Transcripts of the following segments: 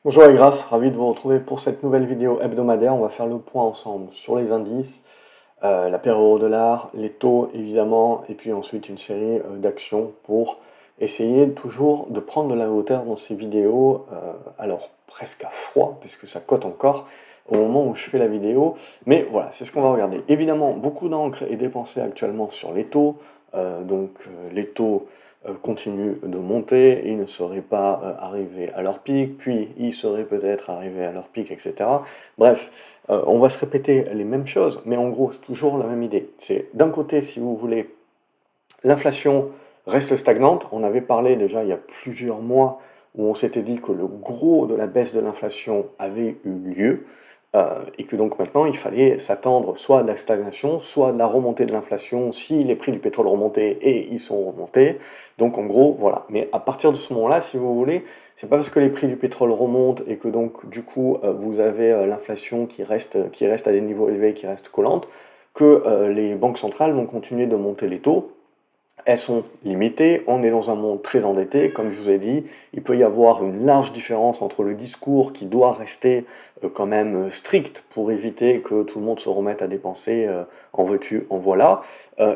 Bonjour les graphes, ravi de vous retrouver pour cette nouvelle vidéo hebdomadaire. On va faire le point ensemble sur les indices, la paire euro-dollar, les taux évidemment, et puis ensuite une série d'actions pour essayer toujours de prendre de la hauteur dans ces vidéos, alors presque à froid, puisque ça cote encore au moment où je fais la vidéo. Mais voilà, c'est ce qu'on va regarder. Évidemment, beaucoup d'encre est dépensée actuellement sur les taux, les taux continuent de monter, et ils ne seraient pas arrivés à leur pic, puis ils seraient peut-être arrivés à leur pic, etc. Bref, on va se répéter les mêmes choses, mais en gros, c'est toujours la même idée. C'est d'un côté, si vous voulez, l'inflation reste stagnante. On avait parlé déjà il y a plusieurs mois où on s'était dit que le gros de la baisse de l'inflation avait eu lieu et que donc maintenant il fallait s'attendre soit à de la stagnation, soit à de la remontée de l'inflation si les prix du pétrole remontaient et ils sont remontés. Donc en gros, voilà. Mais à partir de ce moment-là, si vous voulez, c'est pas parce que les prix du pétrole remontent et que donc du coup vous avez l'inflation qui reste à des niveaux élevés, qui reste collante, que les banques centrales vont continuer de monter les taux. Elles sont limitées, on est dans un monde très endetté, comme je vous ai dit, il peut y avoir une large différence entre le discours qui doit rester quand même strict pour éviter que tout le monde se remette à dépenser en veux-tu, en voilà,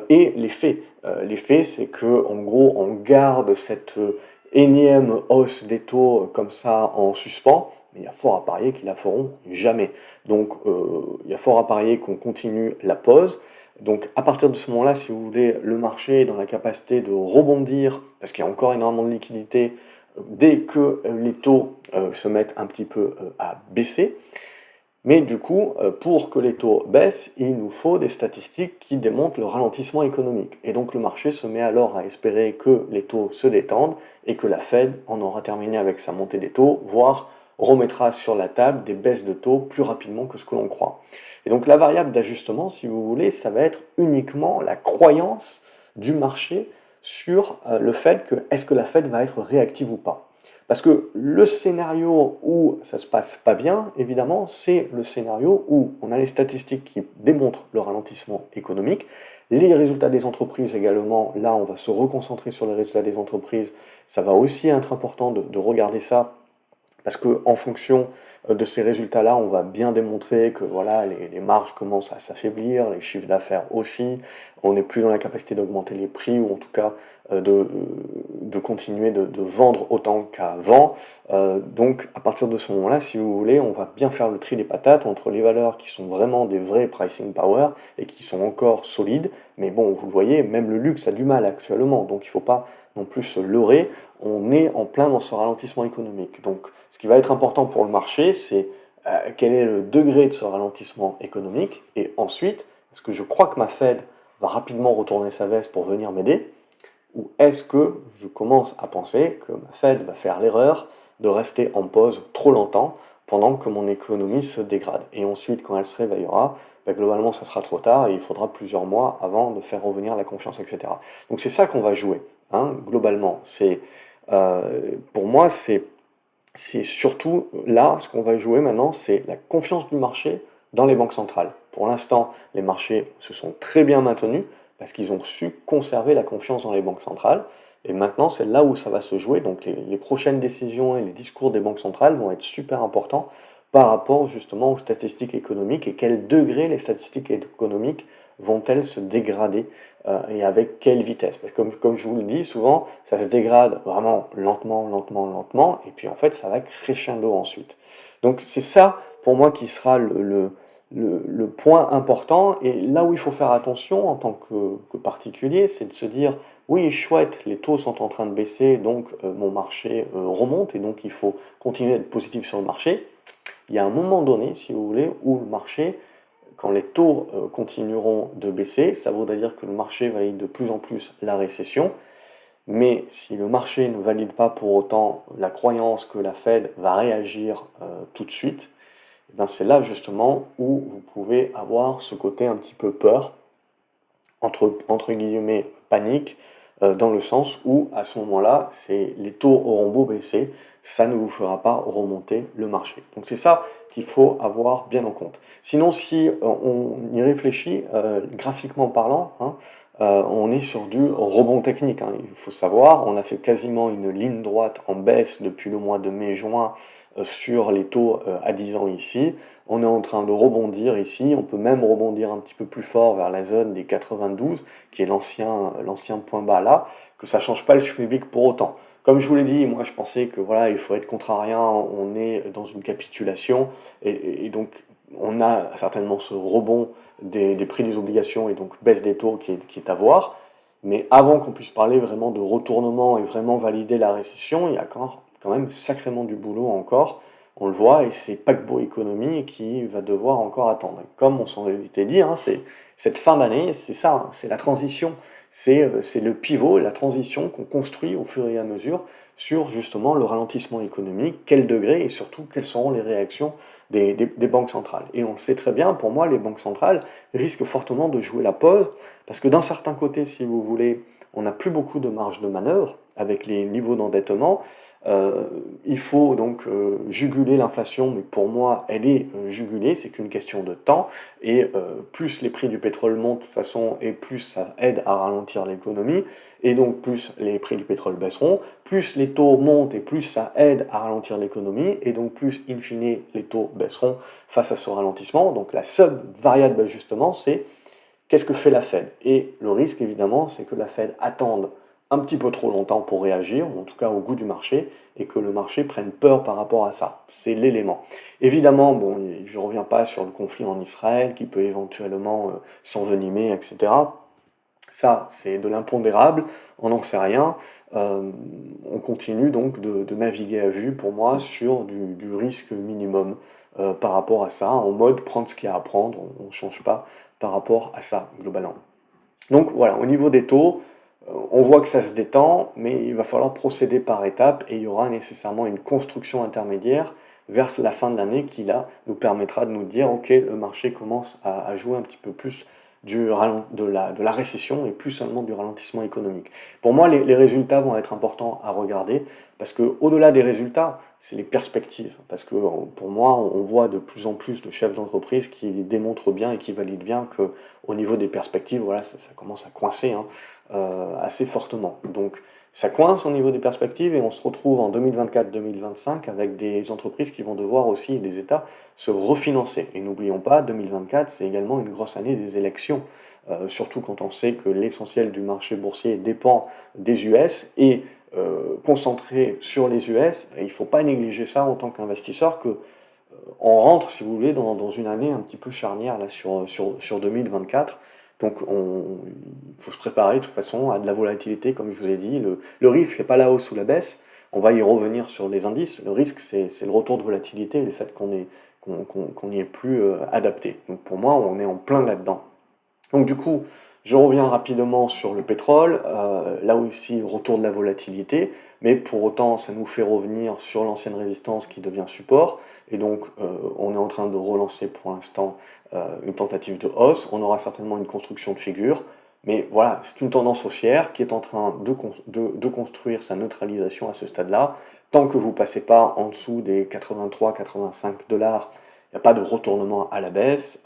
et les faits. Les faits, c'est que en gros, on garde cette énième hausse des taux comme ça en suspens, mais il y a fort à parier qu'ils la feront jamais. Donc il y a fort à parier qu'on continue la pause. Donc à partir de ce moment-là, si vous voulez, le marché est dans la capacité de rebondir, parce qu'il y a encore énormément de liquidités, dès que les taux se mettent un petit peu à baisser. Mais du coup, pour que les taux baissent, il nous faut des statistiques qui démontrent le ralentissement économique. Et donc le marché se met alors à espérer que les taux se détendent et que la Fed en aura terminé avec sa montée des taux, voire remettra sur la table des baisses de taux plus rapidement que ce que l'on croit. Et donc la variable d'ajustement, si vous voulez, ça va être uniquement la croyance du marché sur le fait que est-ce que la Fed va être réactive ou pas. Parce que le scénario où ça se passe pas bien, évidemment, c'est le scénario où on a les statistiques qui démontrent le ralentissement économique, les résultats des entreprises également, là on va se reconcentrer sur les résultats des entreprises, ça va aussi être important de regarder ça parce qu'en fonction de ces résultats-là, on va bien démontrer que voilà, les marges commencent à s'affaiblir, les chiffres d'affaires aussi, on n'est plus dans la capacité d'augmenter les prix, ou en tout cas de continuer de vendre autant qu'avant. Donc à partir de ce moment-là, si vous voulez, on va bien faire le tri des patates entre les valeurs qui sont vraiment des vrais pricing power et qui sont encore solides. Mais bon, vous le voyez, même le luxe a du mal actuellement, donc il ne faut pas non plus se leurrer, on est en plein dans ce ralentissement économique. Donc ce qui va être important pour le marché, c'est quel est le degré de ce ralentissement économique, et ensuite, est-ce que je crois que ma Fed va rapidement retourner sa veste pour venir m'aider, ou est-ce que je commence à penser que ma Fed va faire l'erreur de rester en pause trop longtemps pendant que mon économie se dégrade. Et ensuite, quand elle se réveillera, globalement, ça sera trop tard et il faudra plusieurs mois avant de faire revenir la confiance, etc. Donc c'est ça qu'on va jouer, hein, globalement. Pour moi, c'est surtout là, ce qu'on va jouer maintenant, c'est la confiance du marché dans les banques centrales. Pour l'instant, les marchés se sont très bien maintenus parce qu'ils ont su conserver la confiance dans les banques centrales. Et maintenant, c'est là où ça va se jouer. Donc les prochaines décisions et les discours des banques centrales vont être super importants par rapport justement aux statistiques économiques et quel degré les statistiques économiques vont-elles se dégrader et avec quelle vitesse. Parce que comme je vous le dis souvent, ça se dégrade vraiment lentement, lentement, lentement, et puis en fait ça va crescendo ensuite. Donc c'est ça pour moi qui sera le point important, et là où il faut faire attention en tant que particulier, c'est de se dire, oui chouette, les taux sont en train de baisser, donc mon marché remonte, et donc il faut continuer d'être positif sur le marché. Il y a un moment donné, si vous voulez, où le marché, quand les taux continueront de baisser, ça voudrait dire que le marché valide de plus en plus la récession. Mais si le marché ne valide pas pour autant la croyance que la Fed va réagir tout de suite, eh bien c'est là justement où vous pouvez avoir ce côté un petit peu peur, entre guillemets panique, dans le sens où à ce moment-là, les taux auront beau baisser, ça ne vous fera pas remonter le marché. Donc c'est ça qu'il faut avoir bien en compte. Sinon, si on y réfléchit, graphiquement parlant, hein, on est sur du rebond technique, hein. Il faut savoir, on a fait quasiment une ligne droite en baisse depuis le mois de mai-juin sur les taux à 10 ans ici. On est en train de rebondir ici, on peut même rebondir un petit peu plus fort vers la zone des 92, qui est l'ancien point bas là, que ça ne change pas le schmilblick pour autant. Comme je vous l'ai dit, moi je pensais que voilà, il faut être contrariant, on est dans une capitulation, et donc on a certainement ce rebond des prix des obligations et donc baisse des taux qui est à voir. Mais avant qu'on puisse parler vraiment de retournement et vraiment valider la récession, il y a quand même sacrément du boulot encore. On le voit, et c'est paquebot économie qui va devoir encore attendre. Et comme on s'en était dit, hein, c'est cette fin d'année, c'est ça, hein, c'est la transition, c'est le pivot, la transition qu'on construit au fur et à mesure sur justement le ralentissement économique, quel degré et surtout quelles seront les réactions des banques centrales. Et on le sait très bien, pour moi, les banques centrales risquent fortement de jouer la pause, parce que d'un certain côté, si vous voulez, on n'a plus beaucoup de marge de manœuvre avec les niveaux d'endettement. Euh, il faut donc juguler l'inflation, mais pour moi, elle est jugulée, c'est qu'une question de temps. Et plus les prix du pétrole montent de toute façon, et plus ça aide à ralentir l'économie, et donc plus les prix du pétrole baisseront, plus les taux montent, et plus ça aide à ralentir l'économie, et donc plus, in fine, les taux baisseront face à ce ralentissement. Donc la seule variable d'ajustement, c'est qu'est-ce que fait la Fed? Et le risque, évidemment, c'est que la Fed attende un petit peu trop longtemps pour réagir, ou en tout cas au goût du marché, et que le marché prenne peur par rapport à ça. C'est l'élément. Évidemment, bon, je ne reviens pas sur le conflit en Israël qui peut éventuellement s'envenimer, etc. Ça, c'est de l'impondérable, on n'en sait rien. On continue donc de naviguer à vue, pour moi, sur du risque minimum par rapport à ça, en mode prendre ce qu'il y a à prendre, on ne change pas par rapport à ça, globalement. Donc voilà, au niveau des taux, on voit que ça se détend, mais il va falloir procéder par étapes et il y aura nécessairement une construction intermédiaire vers la fin de l'année qui là nous permettra de nous dire ok, le marché commence à jouer un petit peu plus de la récession et plus seulement du ralentissement économique. Pour moi, les résultats vont être importants à regarder parce que au-delà des résultats, c'est les perspectives. Parce que pour moi, on voit de plus en plus de chefs d'entreprise qui démontrent bien et qui valident bien que au niveau des perspectives, voilà, ça commence à coincer, hein, assez fortement. Donc ça coince au niveau des perspectives et on se retrouve en 2024-2025 avec des entreprises qui vont devoir aussi, des États, se refinancer. Et n'oublions pas, 2024, c'est également une grosse année des élections, surtout quand on sait que l'essentiel du marché boursier dépend des US et concentré sur les US. Et il ne faut pas négliger ça en tant qu'investisseur, que on rentre, si vous voulez, dans une année un petit peu charnière là, sur 2024. Donc il faut se préparer de toute façon à de la volatilité, comme je vous ai dit. Le risque n'est pas la hausse ou la baisse. On va y revenir sur les indices. Le risque, c'est le retour de volatilité et le fait qu'on n'y est plus adapté. Donc pour moi, on est en plein là-dedans. Donc du coup, je reviens rapidement sur le pétrole. Là aussi, retour de la volatilité, mais pour autant, ça nous fait revenir sur l'ancienne résistance qui devient support. Et donc, on est en train de relancer pour l'instant une tentative de hausse. On aura certainement une construction de figure. Mais voilà, c'est une tendance haussière qui est en train de construire sa neutralisation à ce stade-là. Tant que vous ne passez pas en dessous des 83-85 dollars, il n'y a pas de retournement à la baisse.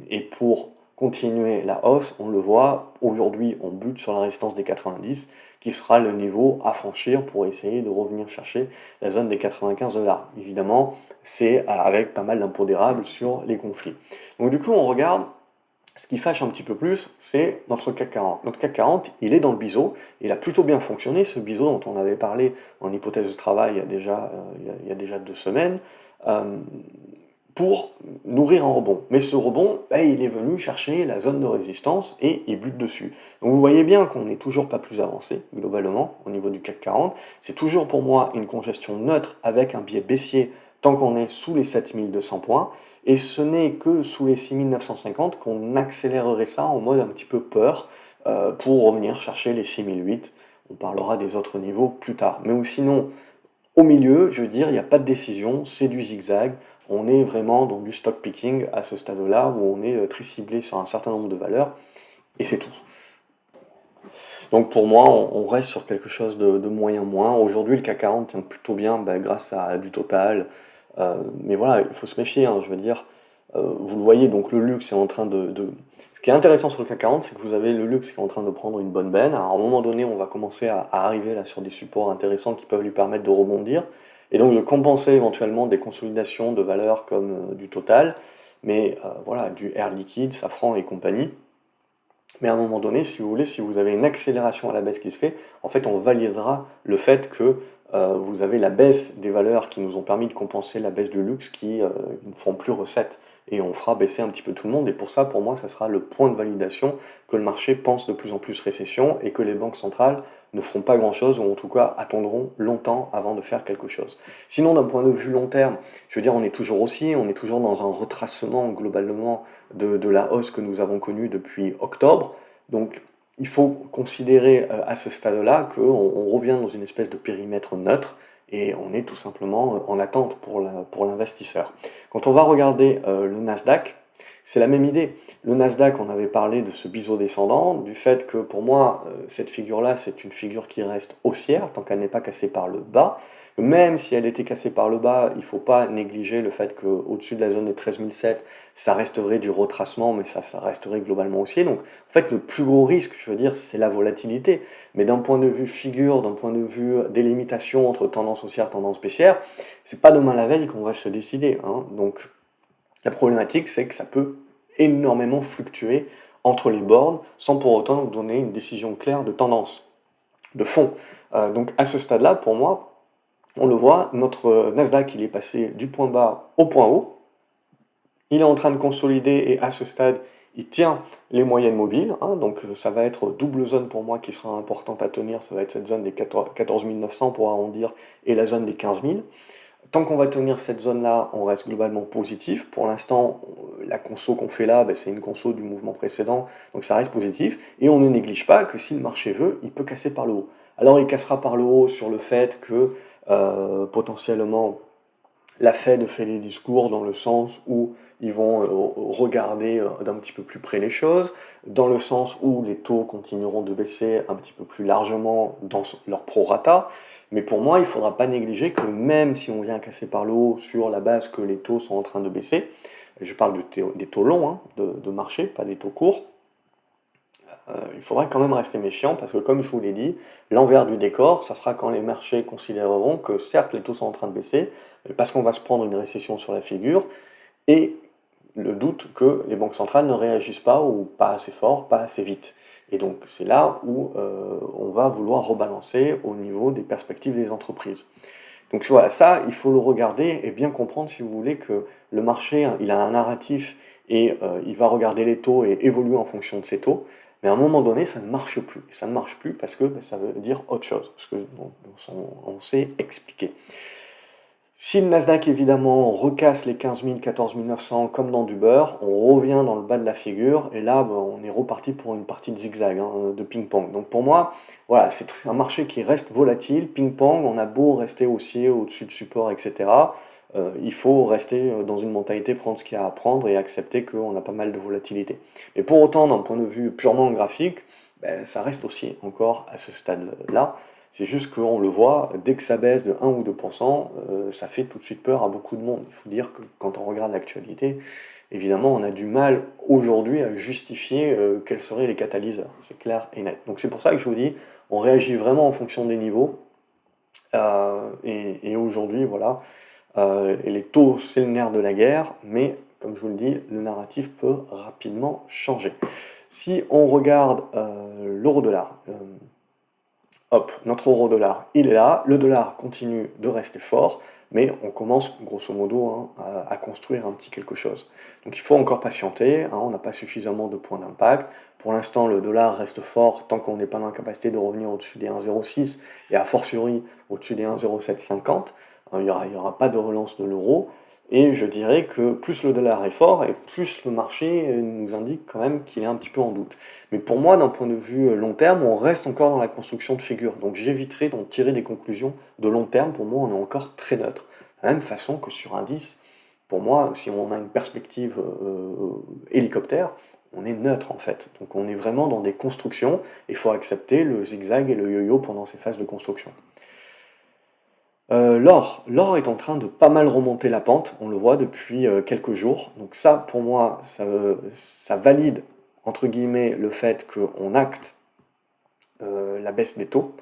Et pour continuer la hausse, on le voit, aujourd'hui on bute sur la résistance des 90, qui sera le niveau à franchir pour essayer de revenir chercher la zone des 95 dollars. Évidemment, c'est avec pas mal d'impondérables sur les conflits. Donc du coup, on regarde, ce qui fâche un petit peu plus, c'est notre CAC 40. Notre CAC 40, il est dans le biseau, il a plutôt bien fonctionné, ce biseau dont on avait parlé en hypothèse de travail il y a déjà 2 semaines. Euh, pour nourrir un rebond. Mais ce rebond, il est venu chercher la zone de résistance et il bute dessus. Donc vous voyez bien qu'on n'est toujours pas plus avancé, globalement, au niveau du CAC 40. C'est toujours pour moi une congestion neutre avec un biais baissier tant qu'on est sous les 7200 points. Et ce n'est que sous les 6950 qu'on accélérerait ça en mode un petit peu peur pour revenir chercher les 6008. On parlera des autres niveaux plus tard. Mais sinon, au milieu, je veux dire, il n'y a pas de décision, c'est du zigzag. On est vraiment dans du stock picking à ce stade-là où on est très ciblé sur un certain nombre de valeurs et c'est tout. Donc pour moi, on reste sur quelque chose de moyen-moins. Aujourd'hui, le CAC 40 tient plutôt bien grâce à du Total. Mais voilà, il faut se méfier, hein, je veux dire. vous le voyez, donc le luxe est en train Ce qui est intéressant sur le CAC 40, c'est que vous avez le luxe qui est en train de prendre une bonne benne. Alors, à un moment donné, on va commencer à arriver là sur des supports intéressants qui peuvent lui permettre de rebondir et donc de compenser éventuellement des consolidations de valeurs comme du Total, mais voilà, du Air Liquide, Safran et compagnie. Mais à un moment donné, si vous voulez, si vous avez une accélération à la baisse qui se fait, en fait, on validera le fait que vous avez la baisse des valeurs qui nous ont permis de compenser la baisse du luxe qui ne feront plus recette. Et on fera baisser un petit peu tout le monde. Et pour ça, pour moi, ça sera le point de validation que le marché pense de plus en plus récession et que les banques centrales ne feront pas grand-chose, ou en tout cas attendront longtemps avant de faire quelque chose. Sinon, d'un point de vue long terme, je veux dire, on est toujours haussier, on est toujours dans un retracement globalement de la hausse que nous avons connue depuis octobre. Donc, il faut considérer à ce stade-là qu'on revient dans une espèce de périmètre neutre et on est tout simplement en attente pour l'investisseur. Quand on va regarder le Nasdaq, c'est la même idée. Le Nasdaq, on avait parlé de ce biseau descendant, du fait que pour moi, cette figure-là, c'est une figure qui reste haussière tant qu'elle n'est pas cassée par le bas. Même si elle était cassée par le bas, il ne faut pas négliger le fait qu'au-dessus de la zone des 13 700, ça resterait du retracement, mais ça resterait globalement haussier. Donc, en fait, le plus gros risque, je veux dire, c'est la volatilité. Mais d'un point de vue figure, d'un point de vue délimitation entre tendance haussière, tendance baissière, c'est pas demain la veille qu'on va se décider, hein. Donc, la problématique, c'est que ça peut énormément fluctuer entre les bornes sans pour autant nous donner une décision claire de tendance, de fond. Donc, à ce stade-là, pour moi, on le voit, notre Nasdaq, il est passé du point bas au point haut. Il est en train de consolider et à ce stade, il tient les moyennes mobiles, hein, donc ça va être double zone pour moi qui sera importante à tenir, ça va être cette zone des 14 900 pour arrondir et la zone des 15 000. Tant qu'on va tenir cette zone-là, on reste globalement positif. Pour l'instant, la conso qu'on fait là, c'est une conso du mouvement précédent, donc ça reste positif. Et on ne néglige pas que si le marché veut, il peut casser par le haut. Alors il cassera par le haut sur le fait que potentiellement la Fed fait des discours dans le sens où ils vont regarder d'un petit peu plus près les choses, dans le sens où les taux continueront de baisser un petit peu plus largement dans leur prorata. Mais pour moi, il ne faudra pas négliger que même si on vient casser par le haut sur la base que les taux sont en train de baisser, je parle des taux longs hein, de marché, pas des taux courts, il faudra quand même rester méfiant parce que comme je vous l'ai dit, l'envers du décor, ça sera quand les marchés considéreront que certes les taux sont en train de baisser, parce qu'on va se prendre une récession sur la figure, et le doute que les banques centrales ne réagissent pas ou pas assez fort, pas assez vite. Et donc c'est là où on va vouloir rebalancer au niveau des perspectives des entreprises. Donc voilà, ça, il faut le regarder et bien comprendre, si vous voulez, que le marché, hein, il a un narratif et il va regarder les taux et évoluer en fonction de ces taux. Mais à un moment donné, ça ne marche plus. Et ça ne marche plus parce que ça veut dire autre chose, ce que on sait expliquer. Si le Nasdaq, évidemment, recasse les 15 000, 14 900 comme dans du beurre, on revient dans le bas de la figure, et là, on est reparti pour une partie de zigzag, hein, de ping-pong. Donc pour moi, voilà, c'est un marché qui reste volatile, ping-pong, on a beau rester haussier au-dessus de support, etc. Il faut rester dans une mentalité, prendre ce qu'il y a à prendre et accepter qu'on a pas mal de volatilité. Mais pour autant, d'un point de vue purement graphique, ça reste haussier encore à ce stade-là. C'est juste qu'on le voit, dès que ça baisse de 1 ou 2%, ça fait tout de suite peur à beaucoup de monde. Il faut dire que quand on regarde l'actualité, évidemment, on a du mal aujourd'hui à justifier quels seraient les catalyseurs. C'est clair et net. Donc c'est pour ça que je vous dis, on réagit vraiment en fonction des niveaux. Et aujourd'hui, voilà, et les taux, c'est le nerf de la guerre, mais comme je vous le dis, le narratif peut rapidement changer. Si on regarde l'euro-dollar, hop, notre euro-dollar, il est là, le dollar continue de rester fort, mais on commence grosso modo hein, à construire un petit quelque chose. Donc il faut encore patienter, hein, on n'a pas suffisamment de points d'impact. Pour l'instant, le dollar reste fort tant qu'on n'est pas dans la capacité de revenir au-dessus des 1,06 et a fortiori au-dessus des 1,0750. Il n'y aura pas de relance de l'euro. Et je dirais que plus le dollar est fort et plus le marché nous indique quand même qu'il est un petit peu en doute. Mais pour moi, d'un point de vue long terme, on reste encore dans la construction de figures. Donc j'éviterai d'en tirer des conclusions de long terme. Pour moi, on est encore très neutre. De la même façon que sur indice, pour moi, si on a une perspective hélicoptère, on est neutre en fait. Donc on est vraiment dans des constructions. Il faut accepter le zigzag et le yo-yo pendant ces phases de construction. L'or est en train de pas mal remonter la pente, on le voit depuis, quelques jours. Donc ça, pour moi, ça «valide» entre guillemets le fait qu'on acte, la baisse des taux.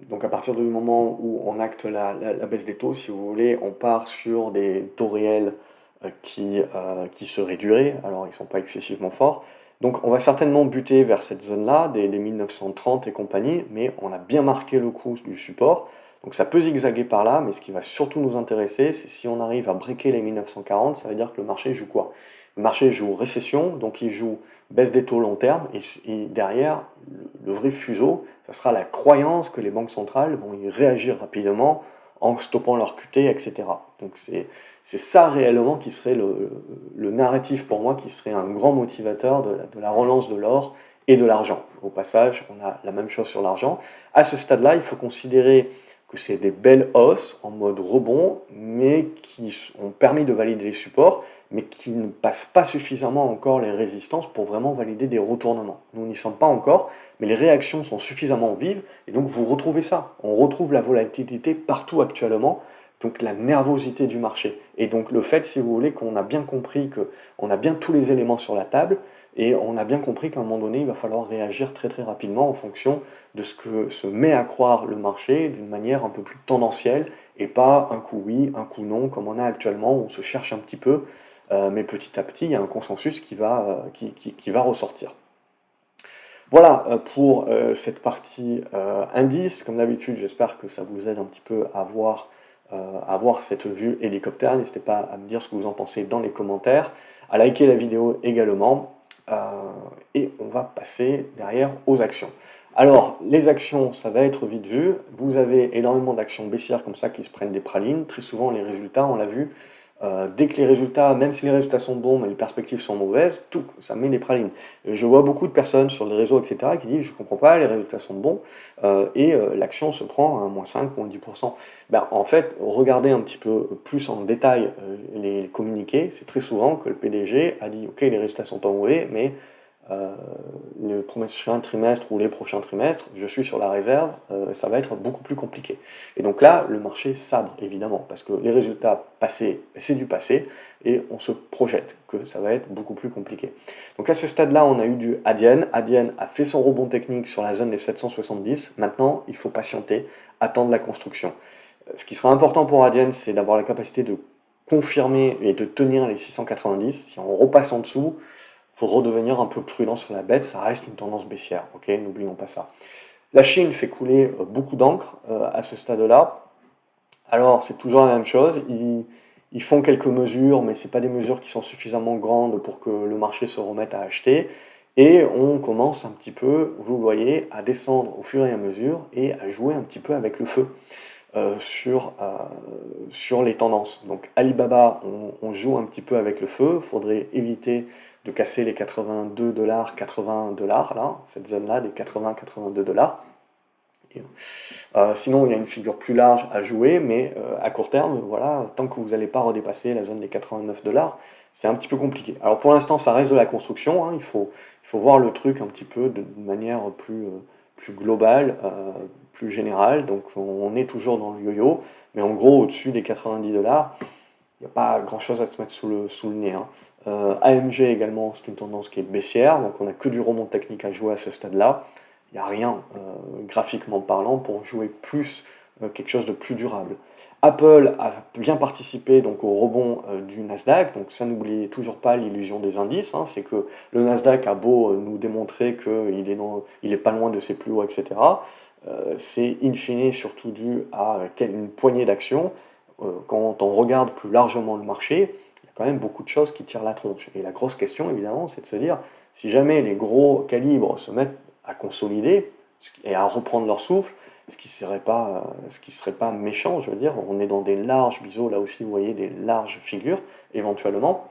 Donc à partir du moment où on acte la baisse des taux, si vous voulez, on part sur des taux réels qui se réduiraient. Alors ils ne sont pas excessivement forts. Donc on va certainement buter vers cette zone-là, des 1930 et compagnie, mais on a bien marqué le coup du support. Donc ça peut zigzaguer par là, mais ce qui va surtout nous intéresser, c'est si on arrive à breaker les 1940, ça veut dire que le marché joue quoi? Le marché joue récession, donc il joue baisse des taux long terme, et derrière, le vrai fuseau, ça sera la croyance que les banques centrales vont y réagir rapidement en stoppant leur QT, etc. Donc c'est ça réellement qui serait le narratif pour moi, qui serait un grand motivateur de la relance de l'or et de l'argent. Au passage, on a la même chose sur l'argent. À ce stade-là, il faut considérer que c'est des belles hausses en mode rebond, mais qui ont permis de valider les supports, mais qui ne passent pas suffisamment encore les résistances pour vraiment valider des retournements. Nous n'y sommes pas encore, mais les réactions sont suffisamment vives, et donc vous retrouvez ça. On retrouve la volatilité partout actuellement, donc la nervosité du marché. Et donc le fait, si vous voulez, qu'on a bien compris qu'on a bien tous les éléments sur la table, et on a bien compris qu'à un moment donné, il va falloir réagir très très rapidement en fonction de ce que se met à croire le marché d'une manière un peu plus tendancielle, et pas un coup oui, un coup non, comme on a actuellement, où on se cherche un petit peu, mais petit à petit, il y a un consensus qui va ressortir. Voilà pour cette partie indice. Comme d'habitude, j'espère que ça vous aide un petit peu à voir cette vue hélicoptère. N'hésitez pas à me dire ce que vous en pensez dans les commentaires, à liker la vidéo également. euh, et on va passer derrière aux actions. Alors, les actions, ça va être vite vu. Vous avez énormément d'actions baissières comme ça qui se prennent des pralines. Très souvent, les résultats, on l'a vu, dès que les résultats, même si les résultats sont bons, mais les perspectives sont mauvaises, tout, ça met des pralines. Je vois beaucoup de personnes sur les réseaux, etc., qui disent: je ne comprends pas, les résultats sont bons, l'action se prend à -5, -10%. Ben, en fait, regardez un petit peu plus en détail les communiqués. C'est très souvent que le PDG a dit: ok, les résultats sont pas mauvais, mais euh, le prochain trimestre ou les prochains trimestres, je suis sur la réserve, ça va être beaucoup plus compliqué. Et donc là, le marché sabre, évidemment, parce que les résultats passés, c'est du passé, et on se projette que ça va être beaucoup plus compliqué. Donc à ce stade-là, on a eu du Adyen. Adyen a fait son rebond technique sur la zone des 770. Maintenant, il faut patienter, attendre la construction. Ce qui sera important pour Adyen, c'est d'avoir la capacité de confirmer et de tenir les 690. Si on repasse en dessous, il faut redevenir un peu prudent sur la bête, ça reste une tendance baissière, ok, n'oublions pas ça. La Chine fait couler beaucoup d'encre à ce stade-là. Alors, c'est toujours la même chose, ils font quelques mesures, mais ce pas des mesures qui sont suffisamment grandes pour que le marché se remette à acheter. Et on commence un petit peu, vous voyez, à descendre au fur et à mesure et à jouer un petit peu avec le feu sur les tendances. Donc Alibaba, on joue un petit peu avec le feu, il faudrait éviter de casser les 82 $, 80 $, là, cette zone-là, des 80-82 $. Sinon, il y a une figure plus large à jouer, mais à court terme, voilà, tant que vous n'allez pas redépasser la zone des 89 $, c'est un petit peu compliqué. Alors pour l'instant, ça reste de la construction, hein, il faut voir le truc un petit peu de manière plus globale, plus générale. Donc on est toujours dans le yo-yo, mais en gros, au-dessus des 90 $, il n'y a pas grand-chose à se mettre sous le nez, hein. AMG également, c'est une tendance qui est baissière, donc on n'a que du rebond technique à jouer à ce stade-là. Il n'y a rien, graphiquement parlant, pour jouer plus quelque chose de plus durable. Apple a bien participé donc, au rebond du Nasdaq, donc ça n'oubliez toujours pas l'illusion des indices, hein, c'est que le Nasdaq a beau nous démontrer qu'il est pas loin de ses plus hauts, etc. C'est in fine surtout dû à une poignée d'actions. Quand on regarde plus largement le marché, il y a quand même beaucoup de choses qui tirent la tronche. Et la grosse question, évidemment, c'est de se dire, si jamais les gros calibres se mettent à consolider et à reprendre leur souffle, ce qui serait pas méchant, je veux dire, on est dans des larges biseaux, là aussi vous voyez des larges figures, éventuellement,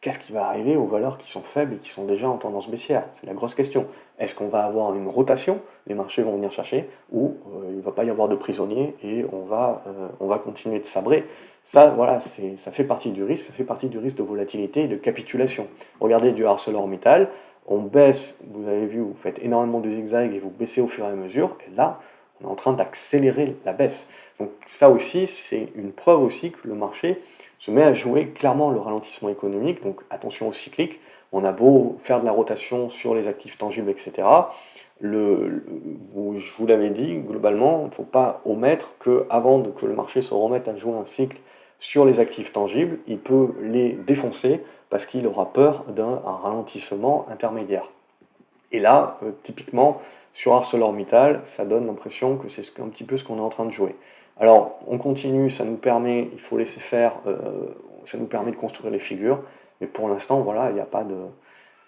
qu'est-ce qui va arriver aux valeurs qui sont faibles et qui sont déjà en tendance baissière? C'est la grosse question. Est-ce qu'on va avoir une rotation, les marchés vont venir chercher, ou il ne va pas y avoir de prisonniers et on va continuer de sabrer? Ça, voilà, ça fait partie du risque, ça fait partie du risque de volatilité et de capitulation. Regardez du ArcelorMittal, on baisse, vous avez vu, vous faites énormément de zigzags et vous baissez au fur et à mesure, et là, on est en train d'accélérer la baisse. Donc ça aussi, c'est une preuve aussi que le marché se met à jouer clairement le ralentissement économique, donc attention au cyclique. On a beau faire de la rotation sur les actifs tangibles, etc. Je vous l'avais dit, globalement, il ne faut pas omettre qu'avant que le marché se remette à jouer un cycle sur les actifs tangibles, il peut les défoncer parce qu'il aura peur d'un ralentissement intermédiaire. Et là, typiquement, sur ArcelorMittal, ça donne l'impression que c'est un petit peu ce qu'on est en train de jouer. Alors, on continue, ça nous permet, il faut laisser faire, ça nous permet de construire les figures, mais pour l'instant, voilà, il n'y a pas de...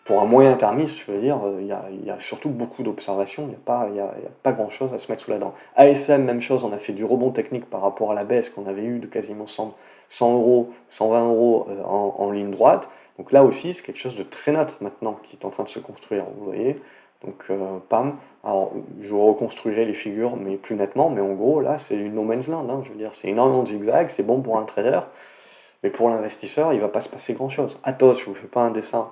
Pour un moyen termiste, je veux dire, il y a surtout beaucoup d'observations, il y a pas grand-chose à se mettre sous la dent. ASM, même chose, on a fait du rebond technique par rapport à la baisse qu'on avait eue de quasiment 100 euros, 120 euros en ligne droite. Donc là aussi, c'est quelque chose de très neutre maintenant qui est en train de se construire, vous voyez. Donc, pam, alors je reconstruirai les figures mais plus nettement, mais en gros, là, c'est une no man's land, hein, je veux dire, c'est énormément de zigzags, c'est bon pour un trader, mais pour l'investisseur, il ne va pas se passer grand-chose. Athos, je ne vous fais pas un dessin,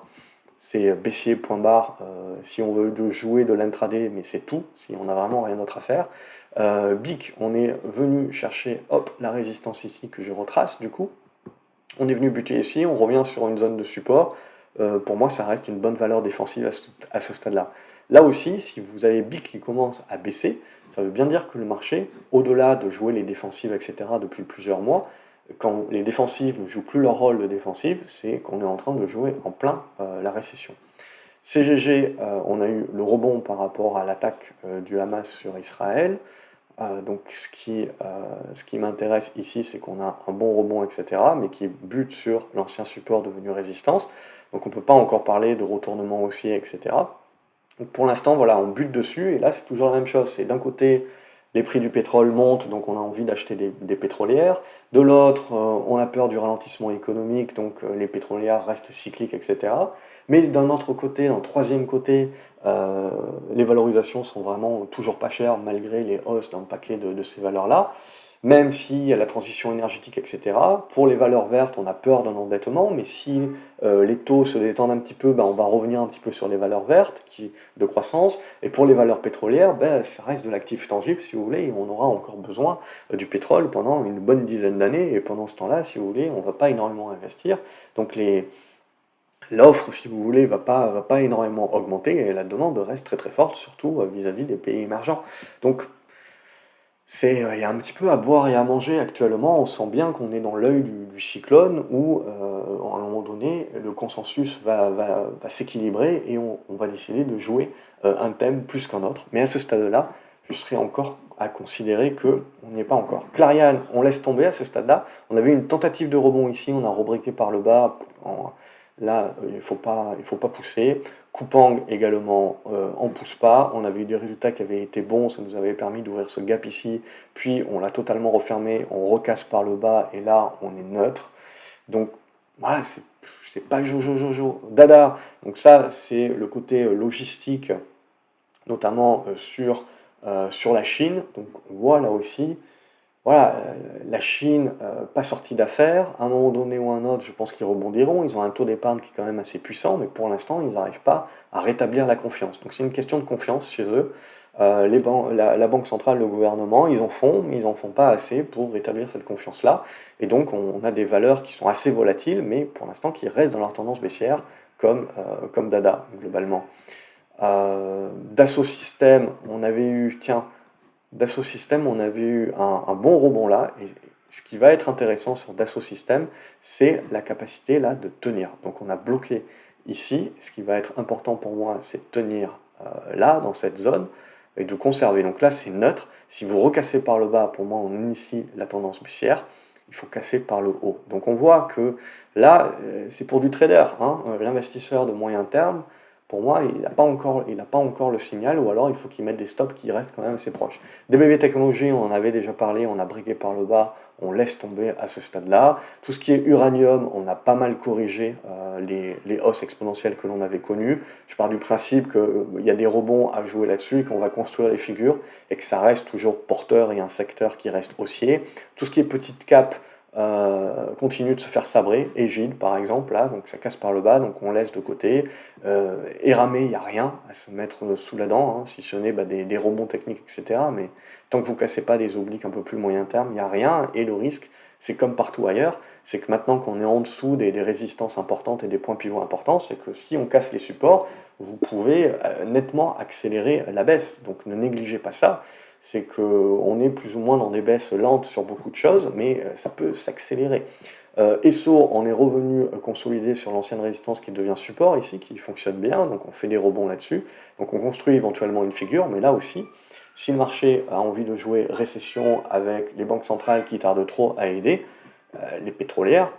c'est baissier, point barre, si on veut jouer de l'intraday, mais c'est tout, si on n'a vraiment rien d'autre à faire. BIC, on est venu chercher, hop, la résistance ici que je retrace, du coup. On est venu buter ici, on revient sur une zone de support. Pour moi, ça reste une bonne valeur défensive à ce stade-là. Là aussi, si vous avez BIC qui commence à baisser, ça veut bien dire que le marché, au-delà de jouer les défensives, etc., depuis plusieurs mois, quand les défensives ne jouent plus leur rôle de défensive, c'est qu'on est en train de jouer en plein la récession. CGG, on a eu le rebond par rapport à l'attaque du Hamas sur Israël. Donc ce qui m'intéresse ici, c'est qu'on a un bon rebond, etc., mais qui bute sur l'ancien support devenu résistance. Donc on ne peut pas encore parler de retournement haussier, etc. Donc pour l'instant, voilà, on bute dessus, et là c'est toujours la même chose. C'est d'un côté, les prix du pétrole montent, donc on a envie d'acheter des pétrolières. De l'autre, on a peur du ralentissement économique, donc les pétrolières restent cycliques, etc. Mais d'un autre côté, d'un troisième côté, les valorisations sont vraiment toujours pas chères malgré les hausses d'un paquet de ces valeurs-là. Même s'il y a la transition énergétique, etc. Pour les valeurs vertes, on a peur d'un endettement, mais si les taux se détendent un petit peu, ben, on va revenir un petit peu sur les valeurs vertes de croissance. Et pour les valeurs pétrolières, ben, ça reste de l'actif tangible, si vous voulez, et on aura encore besoin du pétrole pendant une bonne dizaine d'années. Et pendant ce temps-là, si vous voulez, on ne va pas énormément investir. Donc l'offre, si vous voulez, va pas énormément augmenter, et la demande reste très très forte, surtout vis-à-vis des pays émergents. Donc il y a un petit peu à boire et à manger actuellement. On sent bien qu'on est dans l'œil du cyclone où, à un moment donné, le consensus va s'équilibrer et on va décider de jouer un thème plus qu'un autre. Mais à ce stade-là, je serais encore à considérer qu'on n'y est pas encore. Clariane, on laisse tomber à ce stade-là. On avait une tentative de rebond ici, on a rebriqué par le bas. Là, il faut pas pousser. Coupang également, on ne pousse pas. On avait eu des résultats qui avaient été bons, ça nous avait permis d'ouvrir ce gap ici. Puis on l'a totalement refermé, on recasse par le bas et là on est neutre. Donc voilà, c'est pas jojo. Dada, donc ça c'est le côté logistique, notamment sur la Chine. Donc on voit là aussi. Voilà, la Chine, pas sortie d'affaires, à un moment donné ou un autre, je pense qu'ils rebondiront. Ils ont un taux d'épargne qui est quand même assez puissant, mais pour l'instant, ils n'arrivent pas à rétablir la confiance. Donc c'est une question de confiance chez eux. La Banque centrale, le gouvernement, ils en font, mais ils n'en font pas assez pour rétablir cette confiance-là. Et donc on a des valeurs qui sont assez volatiles, mais pour l'instant qui restent dans leur tendance baissière, comme Dada, globalement. Dassault Systèmes, on avait eu, tiens, Dassault Systèmes, on avait eu un bon rebond là, et ce qui va être intéressant sur Dassault Systèmes, c'est la capacité là de tenir. Donc on a bloqué ici, ce qui va être important pour moi, c'est de tenir là, dans cette zone, et de conserver. Donc là, c'est neutre. Si vous recassez par le bas, pour moi, on initie la tendance baissière. Il faut casser par le haut. Donc on voit que là, c'est pour du trader, hein. L'investisseur de moyen terme, pour moi, il n'a pas encore le signal, ou alors il faut qu'il mette des stops qui restent quand même assez proches. DBV Technologies, on en avait déjà parlé, on a briqué par le bas, on laisse tomber à ce stade-là. Tout ce qui est uranium, on a pas mal corrigé les hausses exponentielles que l'on avait connues. Je pars du principe qu'il y a des rebonds à jouer là-dessus et qu'on va construire les figures et que ça reste toujours porteur et un secteur qui reste haussier. Tout ce qui est petite cap, continue de se faire sabrer, Égide par exemple, là, donc ça casse par le bas, donc on laisse de côté. Éramé, il n'y a rien à se mettre sous la dent, hein, si ce n'est des rebonds techniques, etc. Mais tant que vous ne cassez pas des obliques un peu plus moyen terme, il n'y a rien. Et le risque, c'est comme partout ailleurs, c'est que maintenant qu'on est en dessous des résistances importantes et des points pivots importants, c'est que si on casse les supports, vous pouvez nettement accélérer la baisse. Donc ne négligez pas ça. C'est qu'on est plus ou moins dans des baisses lentes sur beaucoup de choses, mais ça peut s'accélérer. Esso, on est revenu consolider sur l'ancienne résistance qui devient support ici, qui fonctionne bien, donc on fait des rebonds là-dessus. Donc on construit éventuellement une figure, mais là aussi, si le marché a envie de jouer récession avec les banques centrales qui tardent trop à aider, les pétrolières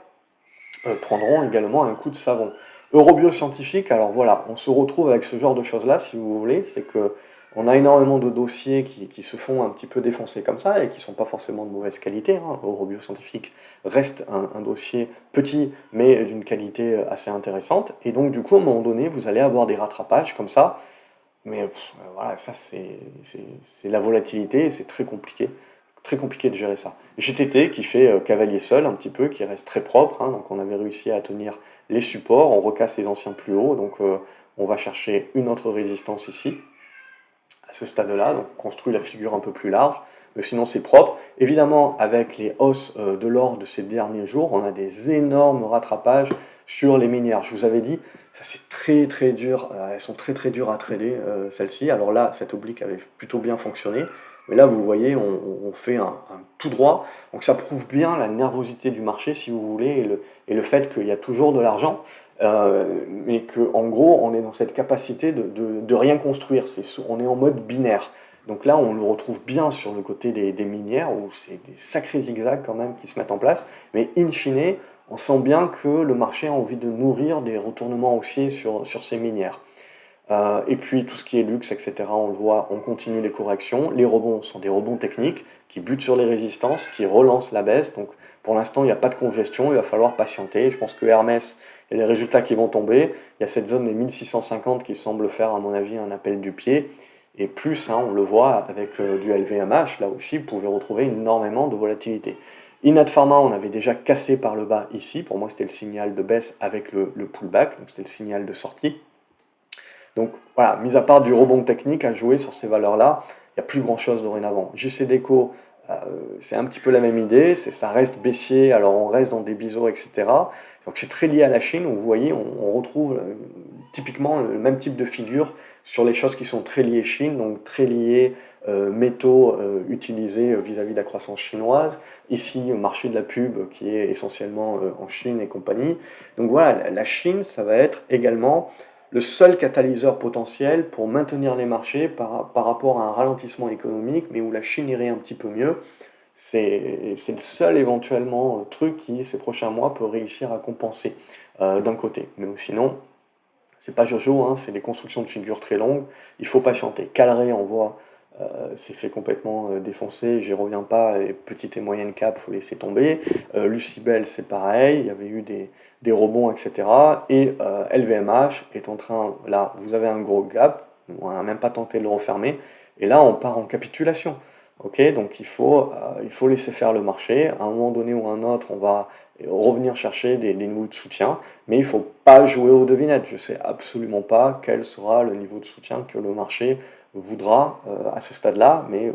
prendront également un coup de savon. Eurobioscientifique, alors voilà, on se retrouve avec ce genre de choses-là, si vous voulez, c'est que on a énormément de dossiers qui se font un petit peu défoncer comme ça et qui ne sont pas forcément de mauvaise qualité. Hein. Eurobioscientifique reste un dossier petit, mais d'une qualité assez intéressante. Et donc, du coup, à un moment donné, vous allez avoir des rattrapages comme ça. Mais voilà, ça, c'est la volatilité et c'est très compliqué de gérer ça. GTT qui fait cavalier seul un petit peu, qui reste très propre, hein, donc on avait réussi à tenir les supports, on recasse les anciens plus hauts, donc on va chercher une autre résistance ici, à ce stade-là, donc on construit la figure un peu plus large, mais sinon c'est propre. Évidemment, avec les hausses de l'or de ces derniers jours, on a des énormes rattrapages sur les minières. Je vous avais dit, ça c'est très très dur, elles sont très très dures à trader, celles-ci. Alors là, cette oblique avait plutôt bien fonctionné, mais là vous voyez, on fait un tout droit, donc ça prouve bien la nervosité du marché, si vous voulez, et le fait qu'il y a toujours de l'argent. Mais qu'en gros, on est dans cette capacité de rien construire. On est en mode binaire. Donc là, on le retrouve bien sur le côté des minières, où c'est des sacrés zigzags quand même qui se mettent en place. Mais in fine, on sent bien que le marché a envie de nourrir des retournements haussiers sur ces minières. Et puis tout ce qui est luxe, etc., on le voit, on continue les corrections. Les rebonds sont des rebonds techniques qui butent sur les résistances, qui relancent la baisse. Donc pour l'instant, il n'y a pas de congestion, il va falloir patienter. Je pense que Hermès, il y a les résultats qui vont tomber. Il y a cette zone des 1650 qui semble faire, à mon avis, un appel du pied. Et plus, hein, on le voit avec du LVMH, là aussi, vous pouvez retrouver énormément de volatilité. Inat Pharma, on avait déjà cassé par le bas ici. Pour moi, c'était le signal de baisse avec le pullback, donc c'était le signal de sortie. Donc voilà, mis à part du rebond technique à jouer sur ces valeurs-là, il n'y a plus grand-chose dorénavant. JC Deco, c'est un petit peu la même idée, ça reste baissier, alors on reste dans des biseaux, etc. Donc c'est très lié à la Chine, où vous voyez, on retrouve typiquement le même type de figure sur les choses qui sont très liées Chine, donc très liées métaux utilisés vis-à-vis de la croissance chinoise. Ici, au marché de la pub qui est essentiellement en Chine et compagnie. Donc voilà, la Chine, ça va être également le seul catalyseur potentiel pour maintenir les marchés par rapport à un ralentissement économique, mais où la Chine irait un petit peu mieux. C'est le seul éventuellement truc qui, ces prochains mois, peut réussir à compenser d'un côté. Mais sinon, c'est pas Jojo, hein, c'est des constructions de figures très longues. Il faut patienter. Calré, on voit, s'est fait complètement défoncer. J'y reviens pas. Les petites et moyennes capes, faut laisser tomber. Lucibel, c'est pareil. Il y avait eu des rebonds, etc. Et LVMH est en train. Là, vous avez un gros gap. On n'a même pas tenté de le refermer. Et là, on part en capitulation. Ok, donc il faut laisser faire le marché. À un moment donné ou à un autre, on va revenir chercher des niveaux de soutien. Mais il ne faut pas jouer aux devinettes. Je ne sais absolument pas quel sera le niveau de soutien que le marché voudra à ce stade-là, mais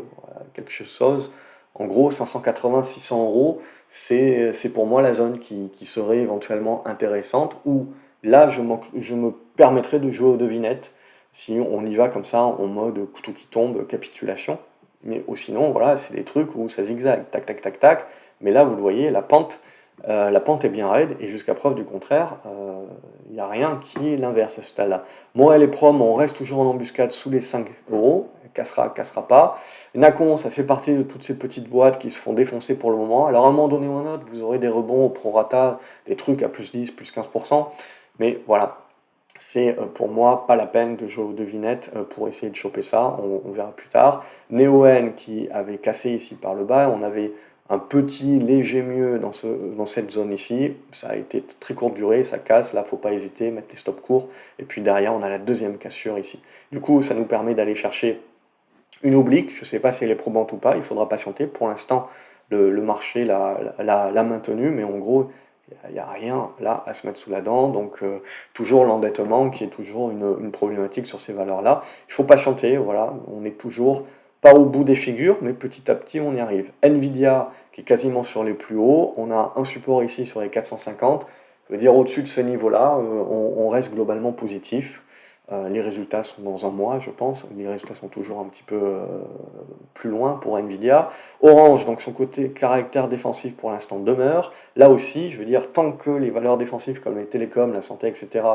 quelque chose, en gros 580-600 euros, c'est pour moi la zone qui serait éventuellement intéressante, où là je me permettrais de jouer aux devinettes si on y va comme ça en mode couteau qui tombe, capitulation. Mais ou sinon, voilà, c'est des trucs où ça zigzag, tac, tac, tac, tac. Mais là, vous le voyez, la pente est bien raide et jusqu'à preuve du contraire, il n'y a rien qui est l'inverse à ce stade-là. Morel et Prom, on reste toujours en embuscade sous les 5 euros, cassera pas. Nacon, ça fait partie de toutes ces petites boîtes qui se font défoncer pour le moment. Alors à un moment donné ou à un autre, vous aurez des rebonds au prorata, des trucs à plus 10, plus 15%. Mais voilà, c'est pour moi pas la peine de jouer aux devinettes pour essayer de choper ça, on verra plus tard. Neoen qui avait cassé ici par le bas, on avait un petit léger mieux dans cette zone ici, ça a été très courte durée, ça casse, là faut pas hésiter, mettre les stops courts, et puis derrière on a la deuxième cassure ici. Du coup ça nous permet d'aller chercher une oblique, je ne sais pas si elle est probante ou pas, il faudra patienter, pour l'instant le marché l'a maintenu, mais en gros, il n'y a rien là à se mettre sous la dent, donc toujours l'endettement qui est toujours une problématique sur ces valeurs-là. Il faut patienter, voilà, on est toujours pas au bout des figures, mais petit à petit on y arrive. Nvidia qui est quasiment sur les plus hauts, on a un support ici sur les 450, je veux dire au-dessus de ce niveau-là, on reste globalement positif. Les résultats sont dans un mois, je pense. Les résultats sont toujours un petit peu plus loin pour Nvidia. Orange, donc son côté caractère défensif pour l'instant demeure. Là aussi, je veux dire, tant que les valeurs défensives comme les télécoms, la santé, etc.,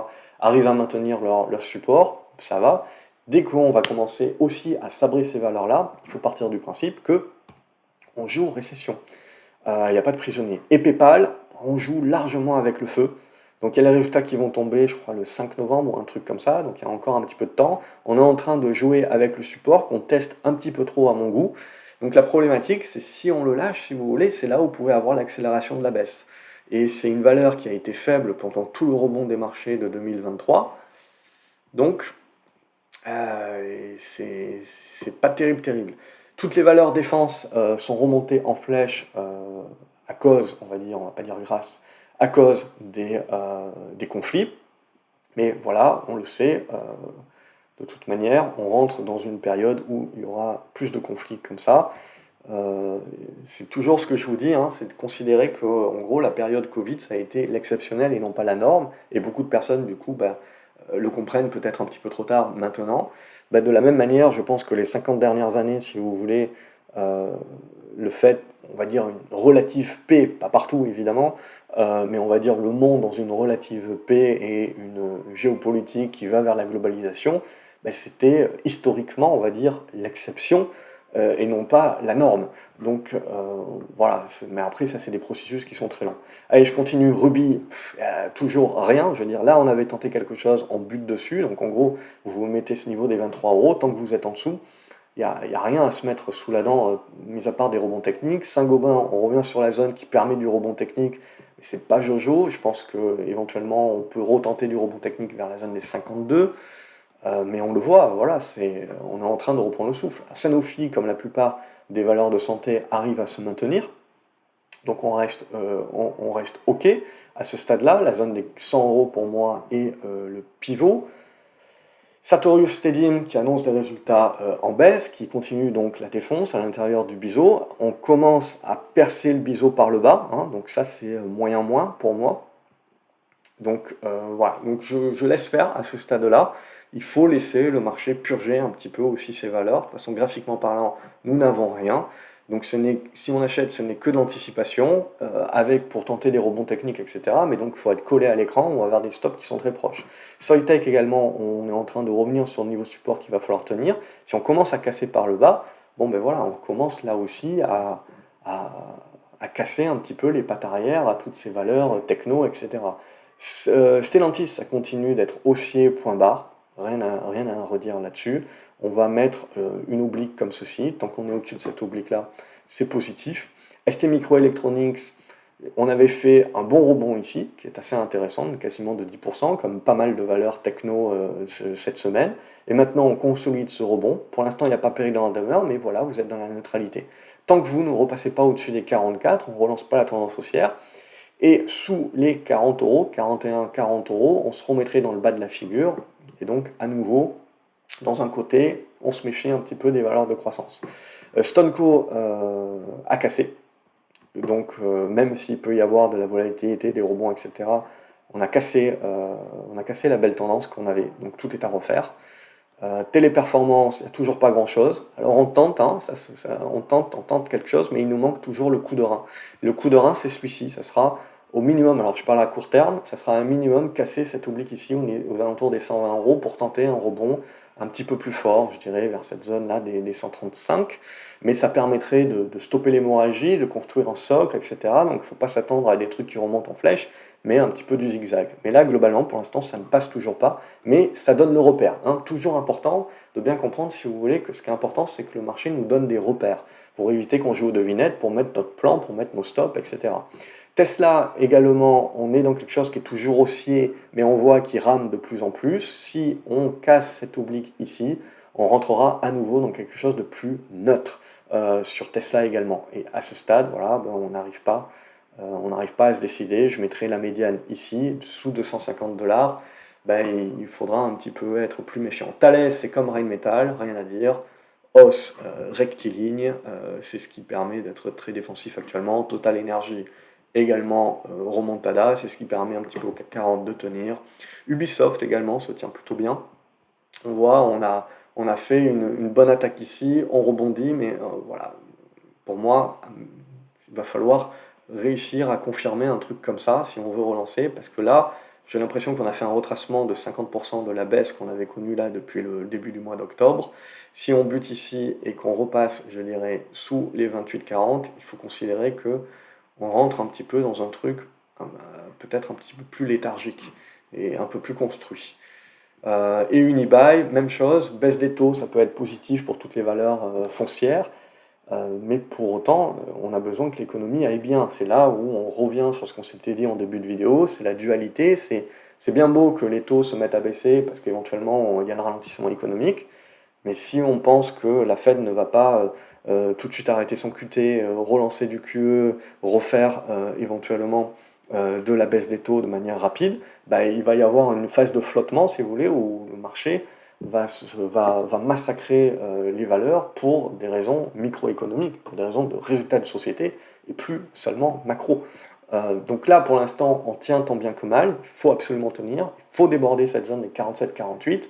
arrivent à maintenir leur support, ça va. Dès qu'on va commencer aussi à sabrer ces valeurs-là, il faut partir du principe que on joue récession. Il n'y a pas de prisonniers. Et PayPal, on joue largement avec le feu. Donc il y a les résultats qui vont tomber, je crois, le 5 novembre ou un truc comme ça. Donc il y a encore un petit peu de temps. On est en train de jouer avec le support qu'on teste un petit peu trop à mon goût. Donc la problématique, c'est si on le lâche, si vous voulez, c'est là où vous pouvez avoir l'accélération de la baisse. Et c'est une valeur qui a été faible pendant tout le rebond des marchés de 2023. Donc c'est pas terrible, terrible. Toutes les valeurs défense sont remontées en flèche à cause, on va dire, on va pas dire grâce, à cause des conflits. Mais voilà, on le sait, de toute manière, on rentre dans une période où il y aura plus de conflits comme ça. C'est toujours ce que je vous dis, hein, c'est de considérer que, en gros, la période Covid, ça a été l'exceptionnel et non pas la norme. Et beaucoup de personnes, du coup, le comprennent peut-être un petit peu trop tard maintenant. De la même manière, je pense que les 50 dernières années, si vous voulez, euh, le fait, on va dire, une relative paix, pas partout évidemment, mais on va dire le monde dans une relative paix et une géopolitique qui va vers la globalisation, c'était historiquement, on va dire, l'exception et non pas la norme. Donc voilà, mais après ça c'est des processus qui sont très lents. Allez, je continue. Ruby, toujours rien. Je veux dire, là on avait tenté quelque chose, on bute dessus. Donc en gros, vous mettez ce niveau des 23 euros. Tant que vous êtes en dessous, il y a rien à se mettre sous la dent, mis à part des rebonds techniques. Saint-Gobain, on revient sur la zone qui permet du rebond technique. Mais c'est pas Jojo. Je pense qu'éventuellement on peut retenter du rebond technique vers la zone des 52. Mais on le voit, voilà, on est en train de reprendre le souffle. Sanofi, comme la plupart des valeurs de santé, arrive à se maintenir. Donc on reste OK à ce stade-là. La zone des 100 euros pour moi est le pivot. Sartorius Stedim qui annonce des résultats en baisse, qui continue donc la défonce à l'intérieur du biseau. On commence à percer le biseau par le bas, hein, donc ça c'est moyen moins pour moi. Donc voilà, donc je laisse faire à ce stade-là. Il faut laisser le marché purger un petit peu aussi ses valeurs. De toute façon, graphiquement parlant, nous n'avons rien. Donc si on achète, ce n'est que de l'anticipation, avec pour tenter des rebonds techniques, etc. Mais donc il faut être collé à l'écran, on va avoir des stops qui sont très proches. Soitec également, on est en train de revenir sur le niveau support qu'il va falloir tenir. Si on commence à casser par le bas, bon ben voilà, on commence là aussi à, à casser un petit peu les pattes arrière à toutes ces valeurs techno, etc. Stellantis, ça continue d'être haussier point barre, rien à redire là-dessus. On va mettre une oblique comme ceci, tant qu'on est au-dessus de cette oblique-là, c'est positif. ST Microelectronics, on avait fait un bon rebond ici, qui est assez intéressant, quasiment de 10%, comme pas mal de valeurs techno cette semaine. Et maintenant, on consolide ce rebond. Pour l'instant, il n'y a pas péril dans la demeure, mais voilà, vous êtes dans la neutralité. Tant que vous ne repassez pas au-dessus des 44, on ne relance pas la tendance haussière. Et sous les 40 euros, 41, 40 euros, on se remettrait dans le bas de la figure. Et donc, à nouveau, dans un côté, on se méfie un petit peu des valeurs de croissance. Stonco a cassé. Donc, même s'il peut y avoir de la volatilité, des rebonds, etc., on a cassé la belle tendance qu'on avait. Donc, tout est à refaire. Téléperformance, il n'y a toujours pas grand-chose. Alors on tente, hein, on tente quelque chose, mais il nous manque toujours le coup de rein. Le coup de rein, c'est celui-ci, ça sera au minimum, alors je parle à court terme, ça sera un minimum casser cet oblique ici, on est aux alentours des 120 euros pour tenter un rebond un petit peu plus fort, je dirais, vers cette zone-là des 135, mais ça permettrait de stopper l'hémorragie, de construire un socle, etc. Donc il ne faut pas s'attendre à des trucs qui remontent en flèche, mais un petit peu du zigzag. Mais là, globalement, pour l'instant, ça ne passe toujours pas, mais ça donne le repère. Hein. Toujours important de bien comprendre, si vous voulez, que ce qui est important, c'est que le marché nous donne des repères, pour éviter qu'on joue aux devinettes, pour mettre notre plan, pour mettre nos stops, etc. Tesla également, on est dans quelque chose qui est toujours haussier, mais on voit qu'il rame de plus en plus. Si on casse cette oblique ici, on rentrera à nouveau dans quelque chose de plus neutre. sur Tesla également. Et à ce stade, voilà, ben, on n'arrive pas à se décider. Je mettrai la médiane ici, sous 250 $. Ben, il faudra un petit peu être plus méfiant. Thales, c'est comme Rheinmetall, rien à dire. Hausse rectiligne, c'est ce qui permet d'être très défensif actuellement. Total Energy également remontada, c'est ce qui permet un petit peu au CAC 40 de tenir. Ubisoft également se tient plutôt bien. On voit, on a fait une bonne attaque ici, on rebondit, mais voilà, pour moi, il va falloir réussir à confirmer un truc comme ça si on veut relancer, parce que là, j'ai l'impression qu'on a fait un retracement de 50% de la baisse qu'on avait connue là depuis le début du mois d'octobre. Si on bute ici et qu'on repasse, je dirais, sous les 28,40, il faut considérer que on rentre un petit peu dans un truc peut-être un petit peu plus léthargique et un peu plus construit. Et Unibail, même chose, baisse des taux, ça peut être positif pour toutes les valeurs foncières, mais pour autant, on a besoin que l'économie aille bien. C'est là où on revient sur ce qu'on s'était dit en début de vidéo, c'est la dualité, c'est bien beau que les taux se mettent à baisser parce qu'éventuellement il y a un ralentissement économique, mais si on pense que la Fed ne va pas tout de suite arrêter son QT, relancer du QE, refaire éventuellement de la baisse des taux de manière rapide, bah, il va y avoir une phase de flottement, si vous voulez, où le marché va massacrer les valeurs pour des raisons microéconomiques, pour des raisons de résultats de société, et plus seulement macro. Donc là, pour l'instant, on tient tant bien que mal, il faut absolument tenir, il faut déborder cette zone des 47-48,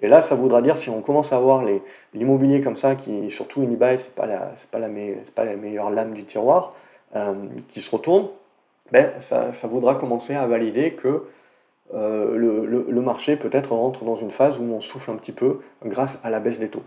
et là, ça voudra dire, si on commence à voir l'immobilier comme ça, qui, surtout Unibail, c'est pas la meilleure lame du tiroir, qui se retourne, ben, ça voudra commencer à valider que le marché peut-être rentre dans une phase où on souffle un petit peu grâce à la baisse des taux.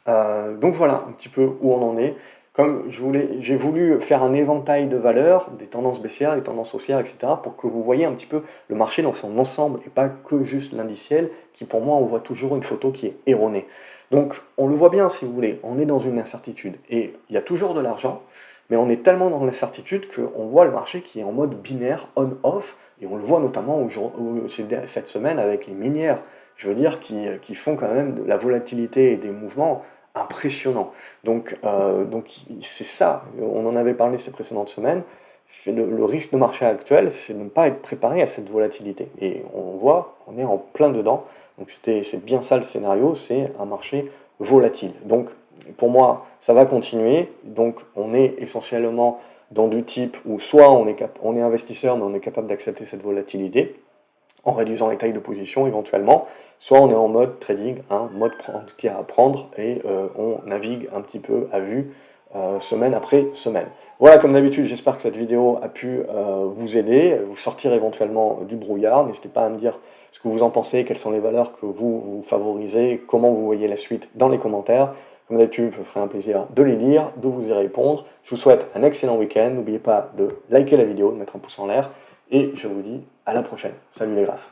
Donc voilà un petit peu où on en est. Comme j'ai voulu faire un éventail de valeurs, des tendances baissières, des tendances haussières, etc., pour que vous voyez un petit peu le marché dans son ensemble et pas que juste l'indiciel, qui pour moi, on voit toujours une photo qui est erronée. Donc on le voit bien si vous voulez, on est dans une incertitude et il y a toujours de l'argent, mais on est tellement dans l'incertitude qu'on voit le marché qui est en mode binaire, on-off, et on le voit notamment cette semaine avec les minières, je veux dire, qui font quand même de la volatilité et des mouvements impressionnant. Donc c'est ça, on en avait parlé ces précédentes semaines, le risque de marché actuel, c'est de ne pas être préparé à cette volatilité. Et on voit, on est en plein dedans, donc c'est bien ça le scénario, c'est un marché volatile. Donc pour moi, ça va continuer, donc on est essentiellement dans du type où soit on est investisseur, mais on est capable d'accepter cette volatilité, en réduisant les tailles de position éventuellement, soit on est en mode trading, mode qui à prendre et on navigue un petit peu à vue semaine après semaine. Voilà, comme d'habitude, j'espère que cette vidéo a pu vous aider, vous sortir éventuellement du brouillard. N'hésitez pas à me dire ce que vous en pensez, quelles sont les valeurs que vous favorisez, comment vous voyez la suite dans les commentaires. Comme d'habitude, je me ferai un plaisir de les lire, de vous y répondre. Je vous souhaite un excellent week-end. N'oubliez pas de liker la vidéo, de mettre un pouce en l'air. Et je vous dis à la prochaine. Salut les graphes.